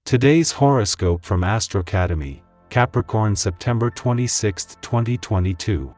Today's horoscope from Astrocademy, Capricorn September 26, 2022.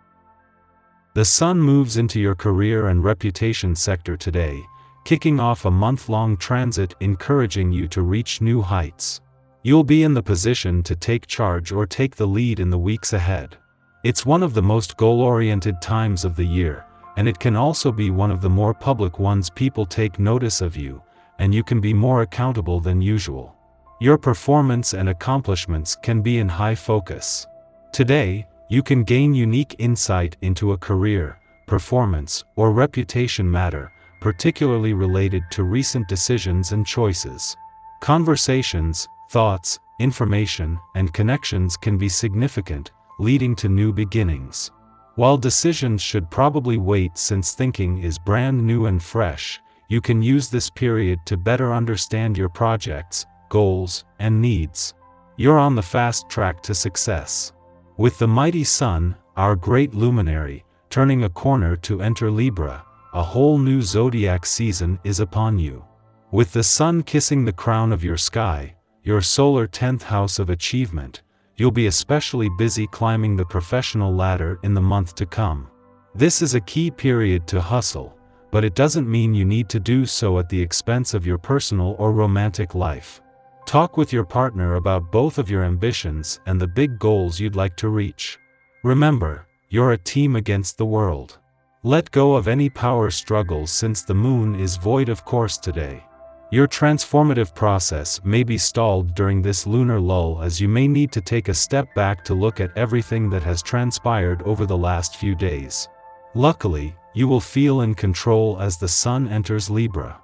The Sun moves into your career and reputation sector today, kicking off a month-long transit encouraging you to reach new heights. You'll be in the position to take charge or take the lead in the weeks ahead. It's one of the most goal-oriented times of the year, and it can also be one of the more public ones. People take notice of you, and you can be more accountable than usual. Your performance and accomplishments can be in high focus. Today, you can gain unique insight into a career, performance, or reputation matter, particularly related to recent decisions and choices. Conversations, thoughts, information, and connections can be significant, leading to new beginnings. While decisions should probably wait since thinking is brand new and fresh, you can use this period to better understand your projects, goals, and needs. You're on the fast track to success. With the mighty Sun, our great luminary, turning a corner to enter Libra, a whole new zodiac season is upon you. With the Sun kissing the crown of your sky, your solar 10th house of achievement, you'll be especially busy climbing the professional ladder in the month to come. This is a key period to hustle, but it doesn't mean you need to do so at the expense of your personal or romantic life. Talk with your partner about both of your ambitions and the big goals you'd like to reach. Remember, you're a team against the world. Let go of any power struggles since the moon is void of course today. Your transformative process may be stalled during this lunar lull, as you may need to take a step back to look at everything that has transpired over the last few days. Luckily, you will feel in control as the Sun enters Libra.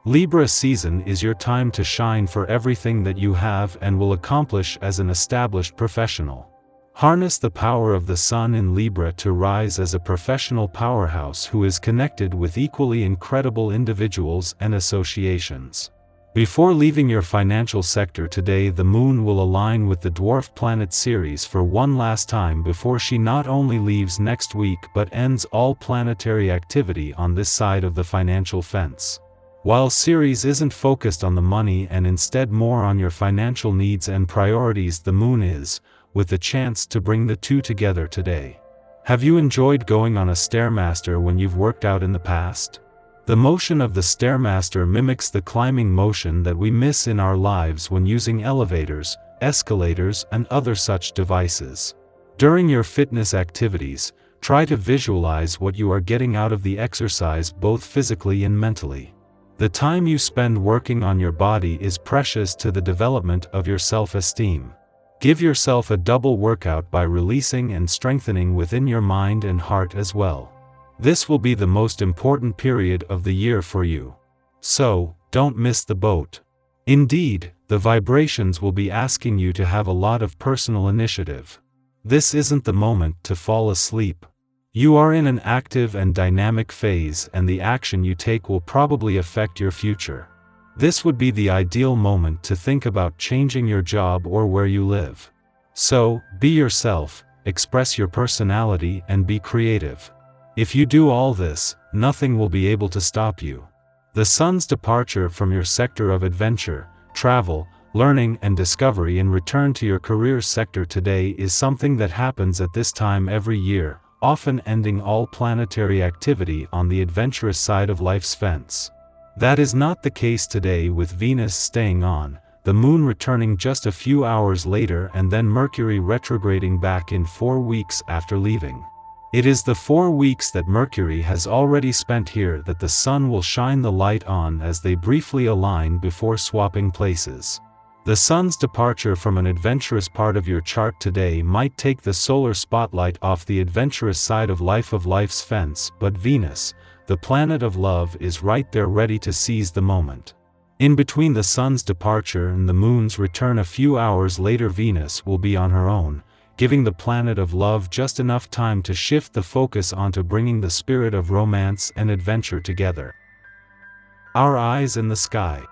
Libra season is your time to shine for everything that you have and will accomplish as an established professional. Harness the power of the Sun in Libra to rise as a professional powerhouse who is connected with equally incredible individuals and associations. Before leaving your financial sector today, the Moon will align with the dwarf planet Ceres for one last time before she not only leaves next week but ends all planetary activity on this side of the financial fence. While Ceres isn't focused on the money and instead more on your financial needs and priorities, the Moon is, with the chance to bring the two together today. Have you enjoyed going on a Stairmaster when you've worked out in the past? The motion of the Stairmaster mimics the climbing motion that we miss in our lives when using elevators, escalators, and other such devices. During your fitness activities, try to visualize what you are getting out of the exercise both physically and mentally. The time you spend working on your body is precious to the development of your self-esteem. Give yourself a double workout by releasing and strengthening within your mind and heart as well. This will be the most important period of the year for you. So, don't miss the boat. Indeed, the vibrations will be asking you to have a lot of personal initiative. This isn't the moment to fall asleep. You are in an active and dynamic phase, and the action you take will probably affect your future. This would be the ideal moment to think about changing your job or where you live. So, be yourself, express your personality, and be creative. If you do all this, nothing will be able to stop you. The Sun's departure from your sector of adventure, travel, learning, and discovery and return to your career sector today is something that happens at this time every year, often ending all planetary activity on the adventurous side of life's fence. That is not the case today, with Venus staying on, the Moon returning just a few hours later, and then Mercury retrograding back in 4 weeks after leaving. It is the 4 weeks that Mercury has already spent here that the Sun will shine the light on as they briefly align before swapping places. The Sun's departure from an adventurous part of your chart today might take the solar spotlight off the adventurous side of life's fence, but Venus, the planet of love, is right there ready to seize the moment. In between the Sun's departure and the Moon's return a few hours later, Venus will be on her own, giving the planet of love just enough time to shift the focus onto bringing the spirit of romance and adventure together. Our eyes in the sky.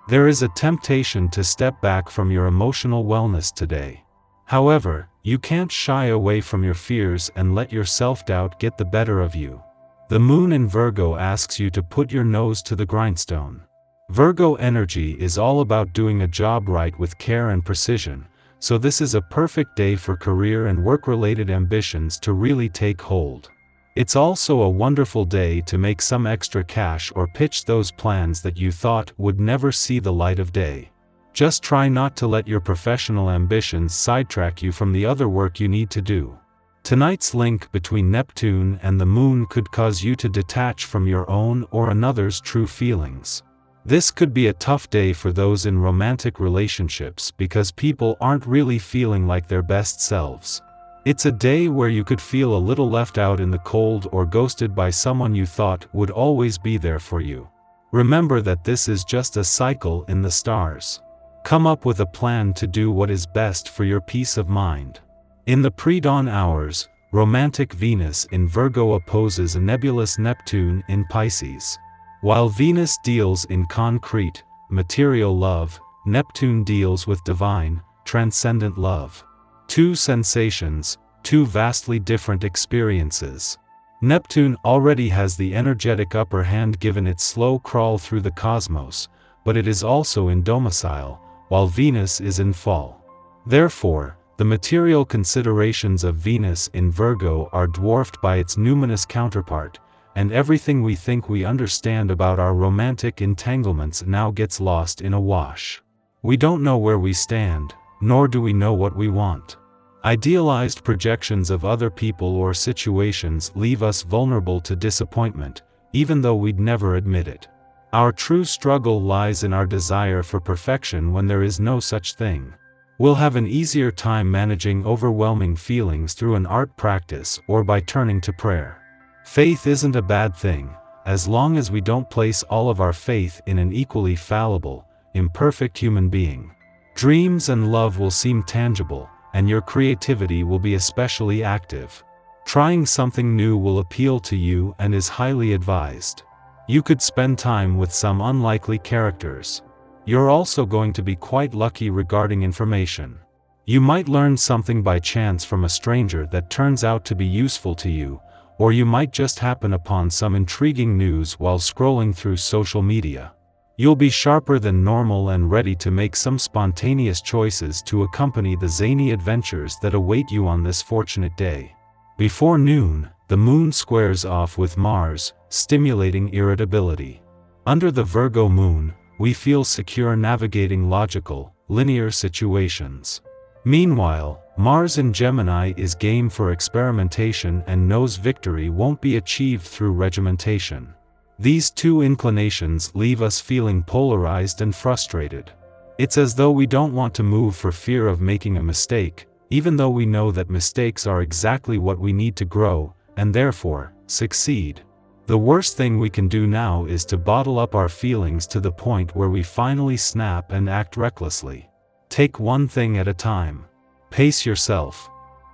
There is a temptation to step back from your emotional wellness today. However, you can't shy away from your fears and let your self-doubt get the better of you. The Moon in Virgo asks you to put your nose to the grindstone. Virgo energy is all about doing a job right with care and precision, so this is a perfect day for career and work-related ambitions to really take hold. It's also a wonderful day to make some extra cash or pitch those plans that you thought would never see the light of day. Just try not to let your professional ambitions sidetrack you from the other work you need to do. Tonight's link between Neptune and the Moon could cause you to detach from your own or another's true feelings. This could be a tough day for those in romantic relationships because people aren't really feeling like their best selves. It's a day where you could feel a little left out in the cold or ghosted by someone you thought would always be there for you. Remember that this is just a cycle in the stars. Come up with a plan to do what is best for your peace of mind. In the pre-dawn hours, romantic Venus in Virgo opposes a nebulous Neptune in Pisces. While Venus deals in concrete, material love, Neptune deals with divine, transcendent love. Two sensations, two vastly different experiences. Neptune already has the energetic upper hand given its slow crawl through the cosmos, but it is also in domicile, while Venus is in fall. Therefore, the material considerations of Venus in Virgo are dwarfed by its numinous counterpart, and everything we think we understand about our romantic entanglements now gets lost in a wash. We don't know where we stand, nor do we know what we want. Idealized projections of other people or situations leave us vulnerable to disappointment, even though we'd never admit it. Our true struggle lies in our desire for perfection when there is no such thing. We'll have an easier time managing overwhelming feelings through an art practice or by turning to prayer. Faith isn't a bad thing, as long as we don't place all of our faith in an equally fallible, imperfect human being. Dreams and love will seem tangible, and your creativity will be especially active. Trying something new will appeal to you and is highly advised. You could spend time with some unlikely characters. You're also going to be quite lucky regarding information. You might learn something by chance from a stranger that turns out to be useful to you, or you might just happen upon some intriguing news while scrolling through social media. You'll be sharper than normal and ready to make some spontaneous choices to accompany the zany adventures that await you on this fortunate day. Before noon, the Moon squares off with Mars, stimulating irritability. Under the Virgo Moon, we feel secure navigating logical, linear situations. Meanwhile, Mars in Gemini is game for experimentation and knows victory won't be achieved through regimentation. These two inclinations leave us feeling polarized and frustrated. It's as though we don't want to move for fear of making a mistake, even though we know that mistakes are exactly what we need to grow, and therefore, succeed. The worst thing we can do now is to bottle up our feelings to the point where we finally snap and act recklessly. Take one thing at a time. Pace yourself.